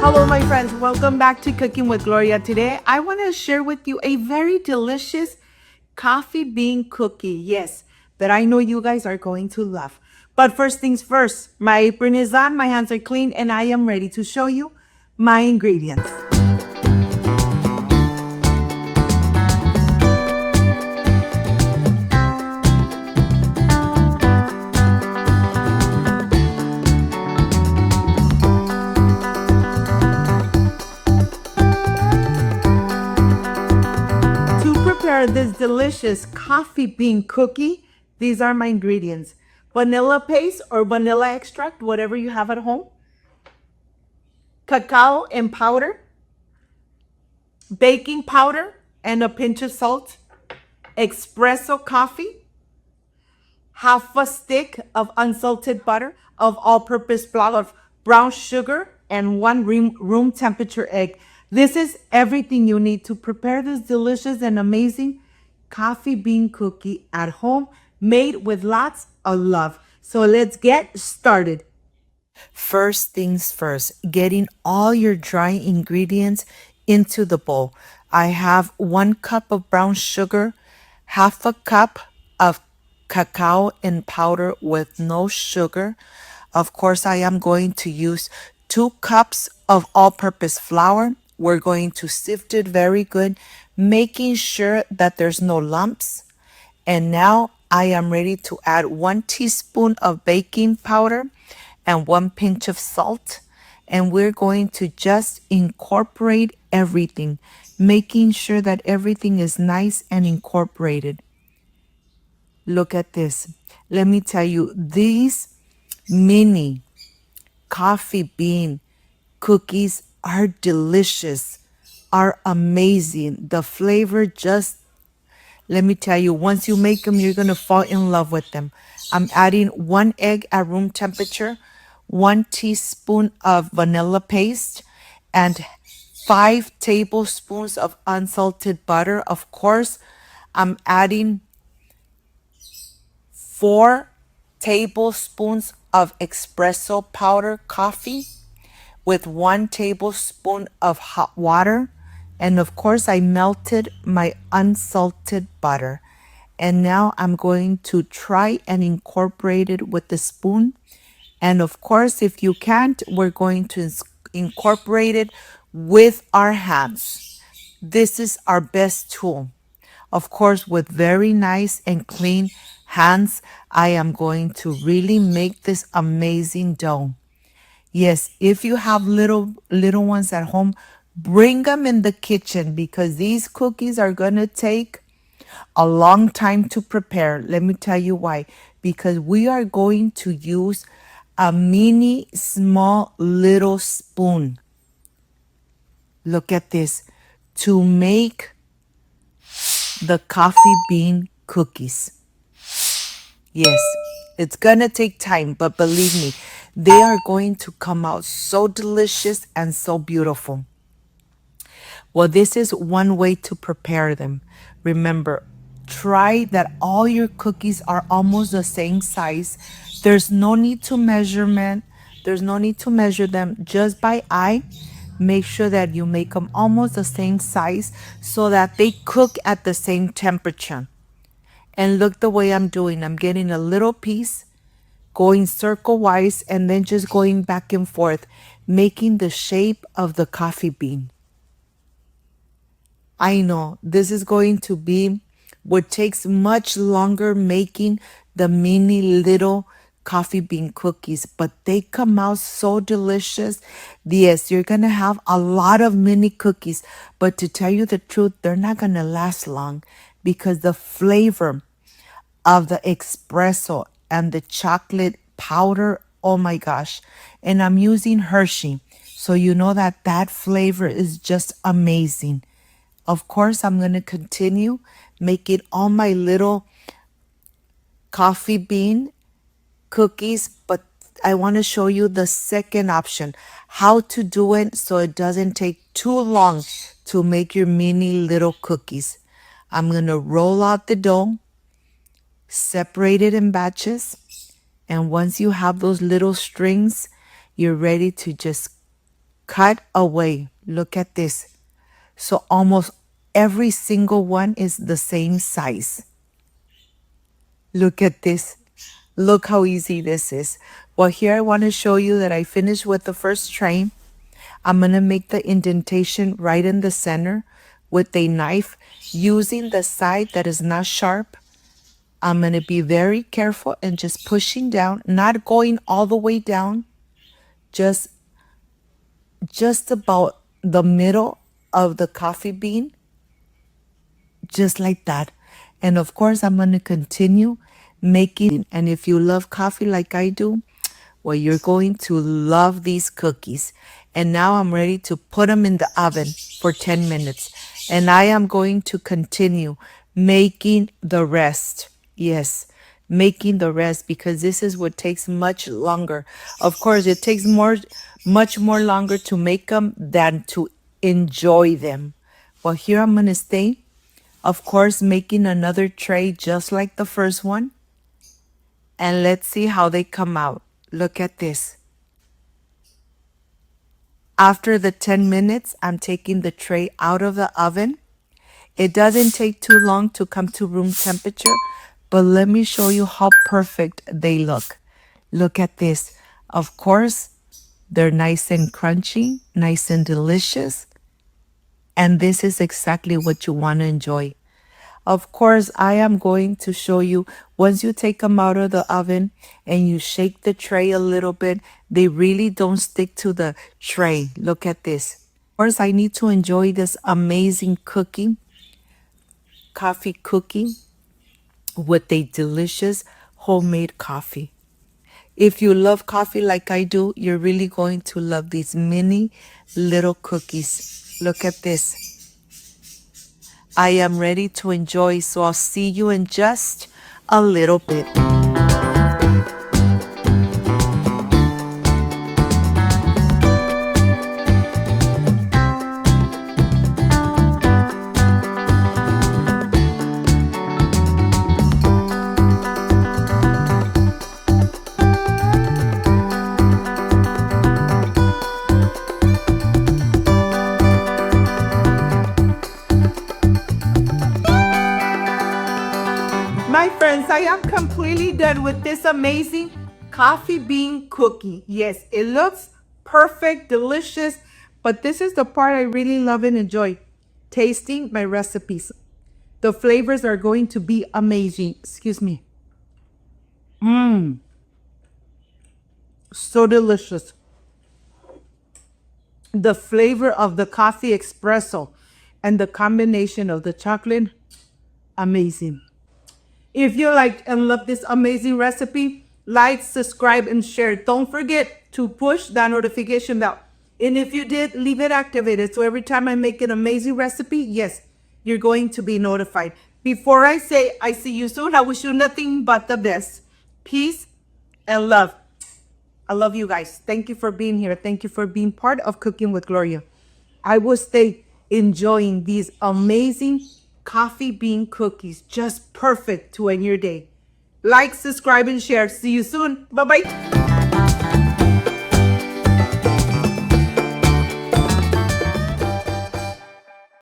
Hello, my friends. Welcome back to Cooking with Gloria. Today, I want to share with you a very delicious coffee bean cookie. Yes, that I know you guys are going to love. But first things first, my apron is on, my hands are clean, and I am ready to show you my ingredients. To prepare this delicious coffee bean cookie, these are my ingredients. Vanilla paste or vanilla extract, whatever you have at home. Cacao in powder. Baking powder and a pinch of salt. Espresso coffee. Half a stick of unsalted butter, of all-purpose flour, of brown sugar, and one room temperature egg. This is everything you need to prepare this delicious and amazing coffee bean cookie at home, made with lots of love. So let's get started. First things first, getting all your dry ingredients into the bowl. I have 1 cup of brown sugar, half a cup of cacao in powder with no sugar. Of course, I am going to use 2 cups of all-purpose flour. We're going to sift it very good, making sure that there's no lumps. And now I am ready to add 1 teaspoon of baking powder and 1 pinch of salt. And we're going to just incorporate everything, making sure that everything is nice and incorporated. Look at this. Let me tell you, these mini coffee bean cookies are delicious, are amazing. The flavor just, let me tell you, once you make them, you're going to fall in love with them. I'm adding 1 egg at room temperature, 1 teaspoon of vanilla paste, and 5 tablespoons of unsalted butter. Of course, I'm adding 4 tablespoons of espresso powder coffee with 1 tablespoon of hot water. And of course, I melted my unsalted butter. And now I'm going to try and incorporate it with the spoon. And of course, if you can't, we're going to incorporate it with our hands. This is our best tool. Of course, with very nice and clean hands, I am going to really make this amazing dough. Yes, if you have little ones at home, bring them in the kitchen because these cookies are going to take a long time to prepare. Let me tell you why. Because we are going to use a mini, small, little spoon. Look at this. To make the coffee bean cookies. Yes, it's gonna take time, but believe me, they are going to come out so delicious and so beautiful. Well, this is one way to prepare them. Remember, try that all your cookies are almost the same size. There's no need to measurement. There's no need to measure them just by eye. Make sure that you make them almost the same size so that they cook at the same temperature. And look the way I'm doing. I'm getting a little piece, going circle-wise, and then just going back and forth, making the shape of the coffee bean. I know this is going to be what takes much longer making the mini little coffee bean cookies, but they come out so delicious. Yes, you're going to have a lot of mini cookies, but to tell you the truth, they're not going to last long because the flavor of the espresso and the chocolate powder, oh my gosh. And I'm using Hershey, so you know that that flavor is just amazing. Of course, I'm going to continue making all my little coffee bean cookies, but I want to show you the second option, how to do it so it doesn't take too long to make your mini little cookies. I'm going to roll out the dough, separate it in batches, and once you have those little strings, you're ready to just cut away. Look at this. So almost every single one is the same size. Look at this. Look how easy this is. Well, here I want to show you that I finished with the first tray. I'm going to make the indentation right in the center with a knife using the side that is not sharp. I'm going to be very careful and just pushing down, not going all the way down, just about the middle of the coffee bean, just like that. And of course, I'm going to continue making. And if you love coffee like I do, well, you're going to love these cookies. And now I'm ready to put them in the oven for 10 minutes. And I am going to continue making the rest. Yes, making the rest, because this is what takes much longer. Of course, it takes much more longer to make them than to enjoy them. Well, here I'm going to stay, of course, making another tray just like the first one. And let's see how they come out. Look at this. After the 10 minutes, I'm taking the tray out of the oven. It doesn't take too long to come to room temperature, but let me show you how perfect they look. Look at this. Of course, they're nice and crunchy, nice and delicious. And this is exactly what you want to enjoy. Of course, I am going to show you, once you take them out of the oven and you shake the tray a little bit, they really don't stick to the tray. Look at this. Of course, I need to enjoy this amazing coffee cookie with a delicious homemade coffee. If you love coffee like I do, you're really going to love these mini little cookies. Look at this. I am ready to enjoy, so I'll see you in just a little bit. My friends, I am completely done with this amazing coffee bean cookie. Yes, it looks perfect, delicious, but this is the part I really love and enjoy, tasting my recipes. The flavors are going to be amazing. Excuse me. So delicious. The flavor of the coffee espresso and the combination of the chocolate, amazing. If you like and love this amazing recipe, like, subscribe, and share. Don't forget to push that notification bell. And if you did, leave it activated. So every time I make an amazing recipe, yes, you're going to be notified. Before I say I see you soon, I wish you nothing but the best. Peace and love. I love you guys. Thank you for being here. Thank you for being part of Cooking with Gloria. I will stay enjoying these amazing coffee bean cookies, just perfect to end your day. Like, subscribe, and share. See you soon. Bye-bye.